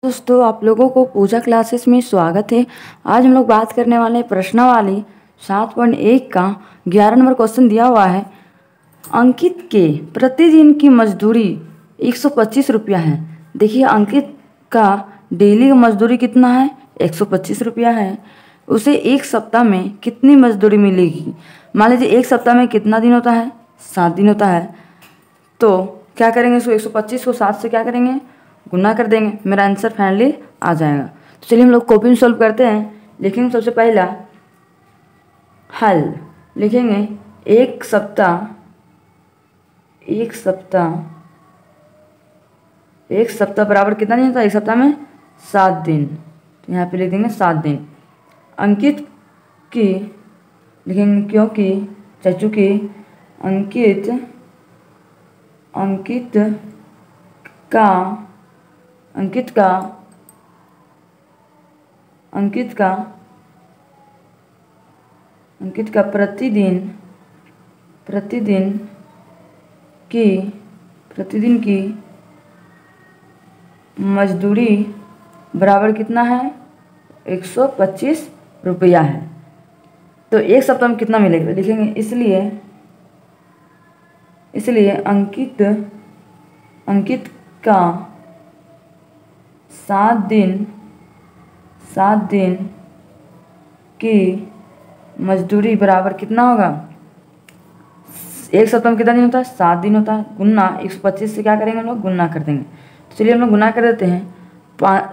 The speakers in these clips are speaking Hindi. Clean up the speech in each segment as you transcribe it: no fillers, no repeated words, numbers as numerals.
दोस्तों, आप लोगों को पूजा क्लासेस में स्वागत है। आज हम लोग बात करने वाले हैं प्रश्नावली 7.1 का 11 नंबर क्वेश्चन दिया हुआ है। अंकित के प्रतिदिन की मजदूरी 125 रुपया है। देखिए, अंकित का डेली का मजदूरी कितना है? 125 रुपया है। उसे एक सप्ताह में कितनी मजदूरी मिलेगी? मान लीजिए एक सप्ताह में कितना दिन होता है? 7 दिन होता है। तो क्या करेंगे, इसको 125 को 7 से क्या करेंगे? गुना कर देंगे। मेरा आंसर फाइनली आ जाएगा। तो चलिए हम लोग कॉपी में सॉल्व करते हैं। लिखेंगे सबसे पहला हल, लिखेंगे एक सप्ताह बराबर कितना दिन होता है? एक सप्ताह में 7 दिन। तो यहाँ पे लिख देंगे 7 दिन। अंकित की लिखेंगे क्योंकि चूँकि अंकित का प्रतिदिन की मजदूरी बराबर कितना है? 125 रुपया है। तो एक सप्ताह में कितना मिलेगा? लिखेंगे इसलिए अंकित का 7 दिन की मजदूरी बराबर कितना होगा? एक सप्ताह में कितना दिन होता है? 7 दिन होता है। गुना 125 से क्या करेंगे हम लोग? गुना कर देंगे। तो चलिए हम लोग गुना कर देते हैं।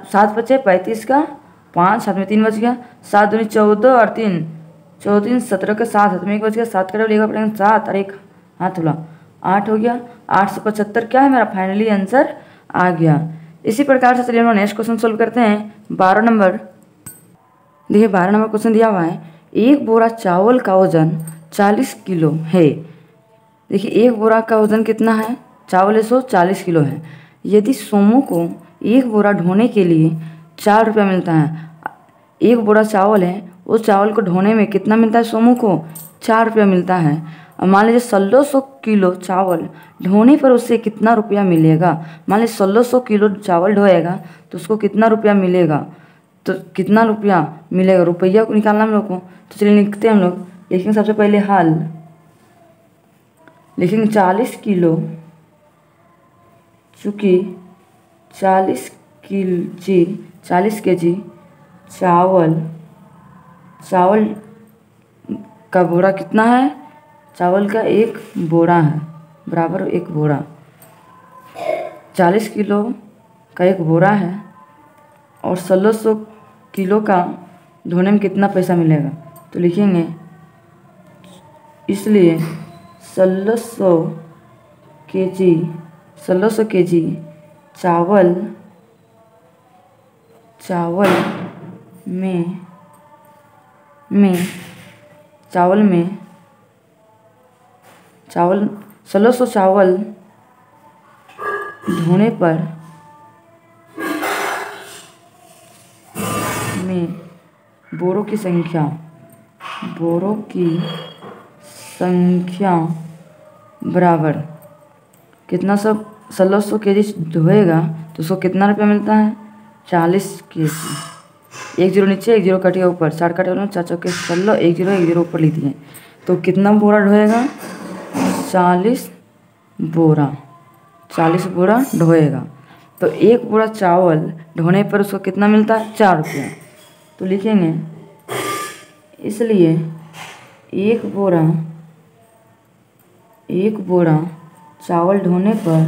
7 बचे 35 का 5, साथ में 3 बच गया। 7 दूनी 14 और 3 14 17 का 7 हाथ में 1 बच गया। 7 का लेगा पड़ेगा 7 और 1 हाथ होला 8 हो गया। 875 क्या है? मेरा फाइनली आंसर आ गया। इसी प्रकार से चलिए हम नेक्स्ट क्वेश्चन सोल्व करते हैं। 12 नंबर देखिए, 12 नंबर क्वेश्चन दिया हुआ है। एक बोरा चावल का वजन 40 किलो है। देखिए, एक बोरा का वजन कितना है? चावल 140 किलो है। यदि सोमू को एक बोरा ढोने के लिए 4 रुपया मिलता है। एक बोरा चावल है, उस चावल को ढोने में कितना मिलता है? सोमू को 4 रुपया मिलता है। और मान लीजिए 1600 किलो चावल ढोने पर उससे कितना रुपया मिलेगा? मान लीजिए 1600 किलो चावल ढोएगा तो उसको कितना रुपया मिलेगा? तो कितना रुपया मिलेगा? रुपया को निकालना हम लोग को। तो चलिए लिखते हैं हम लोग। लिखेंगे सबसे पहले हल, लिखेंगे 40 किलो, चूँकि 40 केजी चावल का बोरा कितना है? चावल का एक बोरा है बराबर एक बोरा। 40 किलो का एक बोरा है और 1600 किलो का ढोने में कितना पैसा मिलेगा? तो लिखेंगे इसलिए 1600 केजी चावल में 1600 चावल ढोने पर में बोरों की संख्या बराबर कितना? सब 1600 केजी ढोएगा तो उसको कितना रुपया मिलता है? 40 केजी। 1 जीरो नीचे 1 जीरो कटेगा ऊपर, 4 कटेगा 4 चौके 16, 1 जीरो ऊपर लिख दिए। तो कितना बोरा ढोएगा? 40 बोरा ढोएगा। तो एक बोरा चावल ढोने पर उसको कितना मिलता है? 4 रुपया। तो लिखेंगे इसलिए एक बोरा चावल ढोने पर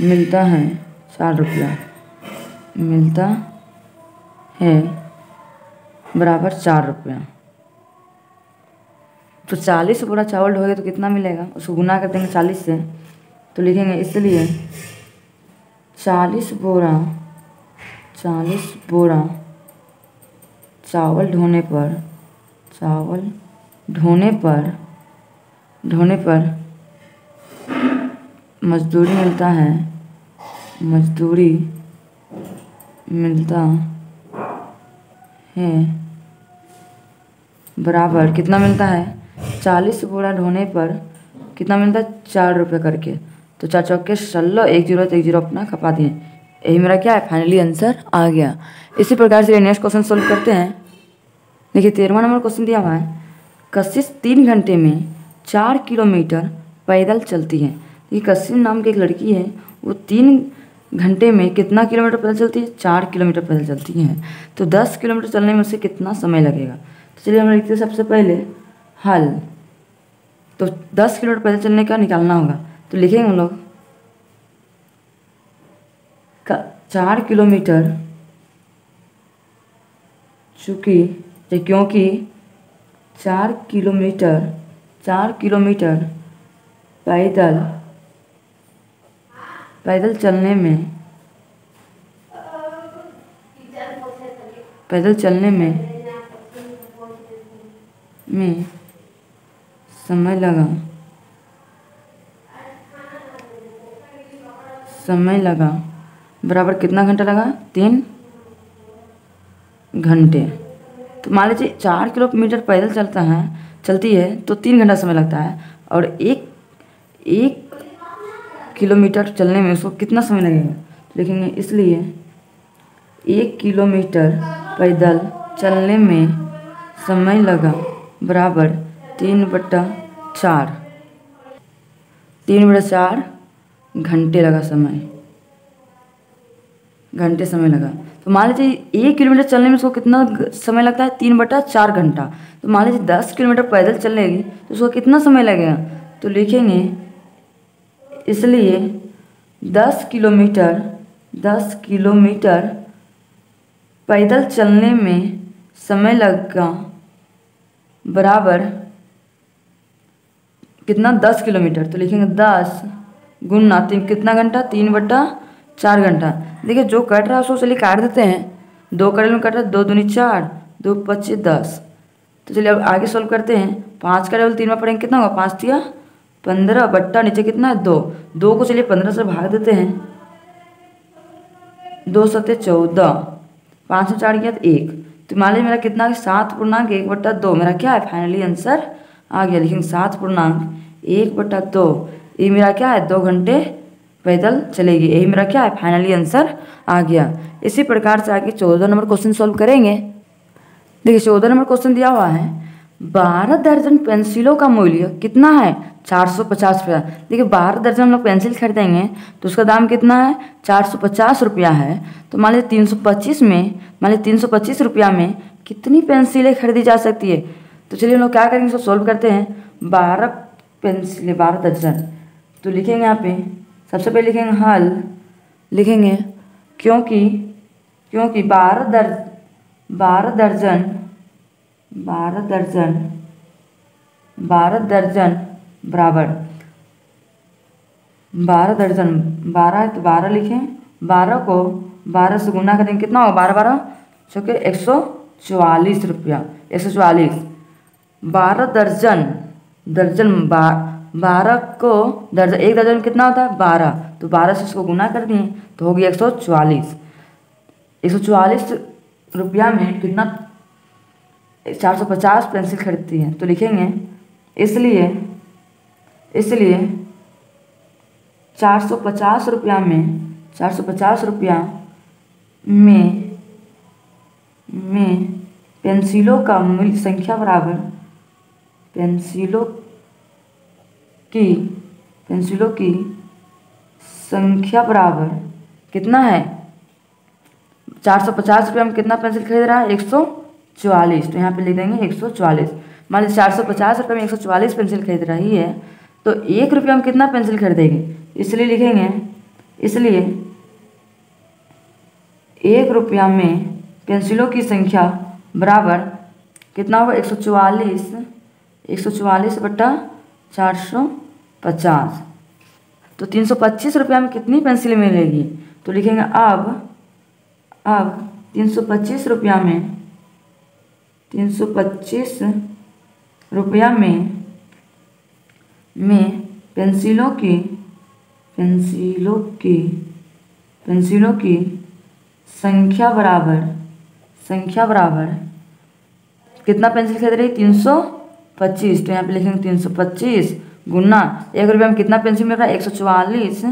मिलता है 4 रुपया, मिलता है बराबर 4 रुपया। तो 40 बोरा चावल ढोएगा तो कितना मिलेगा? उसको गुना कर देंगे 40 से। तो लिखेंगे इसलिए 40 बोरा चावल ढोने पर मजदूरी मिलता है बराबर कितना मिलता है? 40 बोरा ढोने पर कितना मिलता है? 4 रुपये करके। तो 4 चौके 16, 1 जीरो 1 जीरो अपना खपा दिए। यही मेरा क्या है? फाइनली आंसर आ गया। इसी प्रकार से नेक्स्ट क्वेश्चन सोल्व करते हैं। देखिए 13वां नंबर क्वेश्चन दिया हुआ है, कशिश 3 घंटे में 4 किलोमीटर पैदल चलती है। ये कशिश नाम की एक लड़की है, वो 3 घंटे में कितना किलोमीटर पैदल चलती है? 4 किलोमीटर पैदल चलती है। तो 10 किलोमीटर चलने में उसे कितना समय लगेगा? तो चलिए हम लिखते हैं सबसे पहले हल। तो 10 किलोमीटर पैदल चलने का निकालना होगा, तो लिखेंगे हम लोग 4 किलोमीटर, क्योंकि 4 किलोमीटर पैदल चलने में समय लगा बराबर कितना घंटा लगा? 3 घंटे। तो मान लीजिए 4 किलोमीटर पैदल चलती है तो 3 घंटा समय लगता है, और एक किलोमीटर चलने में उसको कितना समय लगेगा? तो लिखेंगे इसलिए 1 किलोमीटर पैदल चलने में समय लगा बराबर 3/4 घंटे लगा घंटे समय लगा। तो मान लीजिए 1 किलोमीटर चलने में उसको कितना समय लगता है? 3/4 घंटा। तो मान लीजिए 10 किलोमीटर पैदल चलेगी तो उसको कितना समय लगेगा? तो लिखेंगे इसलिए 10 किलोमीटर पैदल चलने में समय लगा बराबर कितना? 10 किलोमीटर। तो लिखेंगे 10 गुना 3 कितना घंटा? 3/4 घंटा। देखिए जो कट रहा है उसको चलिए काट देते हैं। 2 कड़े में कट रहा है, 2 दूनी 4, 2 5 10। तो चलिए अब आगे सोल्व करते हैं। 5 का डबल 3 में पढ़ेंगे कितना होगा? 5 तिया 15 बट्टा नीचे कितना है? 2 को चलिए 15 से भाग देते हैं। 2 सत्ते 14, 5 में 4 गया तो 1। तो मान लीजिए मेरा कितना है? 7/1/2 मेरा क्या है? फाइनली आंसर आ गया। लेकिन 7/1/2 ये मेरा क्या है? 2 घंटे पैदल चलेगी। यही मेरा क्या है? फाइनली आंसर आ गया। इसी प्रकार से आगे 14 नंबर क्वेश्चन सोल्व करेंगे। देखिए 14 नंबर क्वेश्चन दिया हुआ है, 12 दर्जन पेंसिलों का मूल्य कितना है? 450 रुपया। देखिए 12 दर्जन हम लोग पेंसिल खरीदेंगे तो उसका दाम कितना है? 450 रुपया है। तो मान लीजिए 325 रुपया में कितनी पेंसिलें खरीदी जा सकती है? तो चलिए हम लोग क्या करेंगे, इसको सोल्व करते हैं। 12 पेंसिलें 12 दर्जन, तो लिखेंगे यहाँ पे सबसे पहले लिखेंगे हल, लिखेंगे क्योंकि 12 दर्जन बराबर 12 दर्जन 12 है तो 12 लिखें। 12 को 12 से गुना करेंगे कितना होगा? 12 12 चौके 144 रुपया। 144 12 दर्जन 12 को दर्जन, एक दर्जन कितना होता है? 12। तो 12 से इसको गुना कर दिए तो हो गया 144। 144 रुपया में कितना? 450 पेंसिल खरीदती है। तो लिखेंगे इसलिए 450 रुपया में पेंसिलों का मूल्य संख्या बराबर पेंसिलों की संख्या बराबर कितना है? 450 रुपये में कितना पेंसिल खरीद रहा है? 144। तो यहाँ पे लिख देंगे 144। मान लीजिए 450 रुपये में 144 पेंसिल खरीद रही है तो 1 रुपया में कितना पेंसिल खरीदेगी? इसलिए लिखेंगे 1 रुपया में पेंसिलों की संख्या बराबर कितना होगा? 144 बट्टा 450। तो 325 रुपया में कितनी पेंसिल मिलेगी? तो लिखेंगे अब 325 रुपया में पेंसिलों की संख्या बराबर कितना पेंसिल खरीद रही? 25, तो यहाँ पे लिखेंगे 325 गुना 1 रुपये में कितना पेंसिल मिल रहा है 144,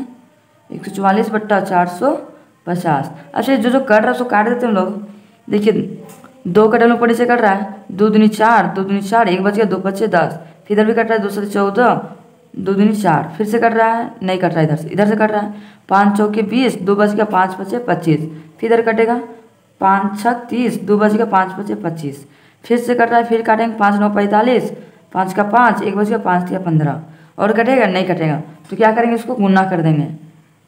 144 बट्टा 450। अच्छा जो कट रहा है उसको काट देते हैं हम लोग। देखिए 2 का टेबल ऊपर नीचे कट रहा है, 2 दूनी 4, 2 दूनी 4, 1 बच गया, 2 बचे 10, फिर इधर भी कट रहा है 2 से 14, 2 दूनी 4, फिर से कट रहा है, नहीं कट रहा है इधर से कट रहा है, 5 चौके 20, 2 बच गया, 5 बचे 25, फिर इधर कटेगा 5 6 30, 2 बच गया, 5 बचे 25, फिर से कट रहा है, फिर काटेंगे 5 9 45, 5 का 5, 1 बच गया, 5 3 15, और कटेगा नहीं कटेगा, तो क्या करेंगे इसको गुना कर देंगे।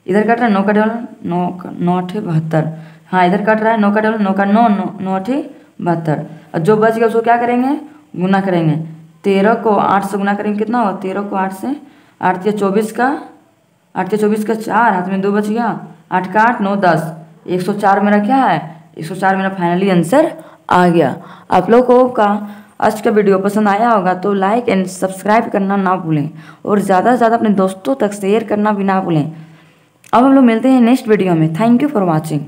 इधर कट रहा है 9 का टेबल 9 8 72, हाँ इधर कट रहा है 9 का टेबल 9 का 9 9 8 72, और जो बच गया उसको क्या करेंगे गुना करेंगे। 13 को 8 से गुना करेंगे कितना होगा, 13 को 8 से, 8 या 24 का 4, हाथ में 2 बच गया, 8 का 8 9 10, 104 मेरा क्या है 104 मेरा फाइनली आंसर आ गया। आप लोगों का आज का वीडियो पसंद आया होगा तो लाइक एंड सब्सक्राइब करना ना भूलें, और ज़्यादा से ज़्यादा अपने दोस्तों तक शेयर करना भी ना भूलें। अब हम लोग मिलते हैं नेक्स्ट वीडियो में। Thank you for watching.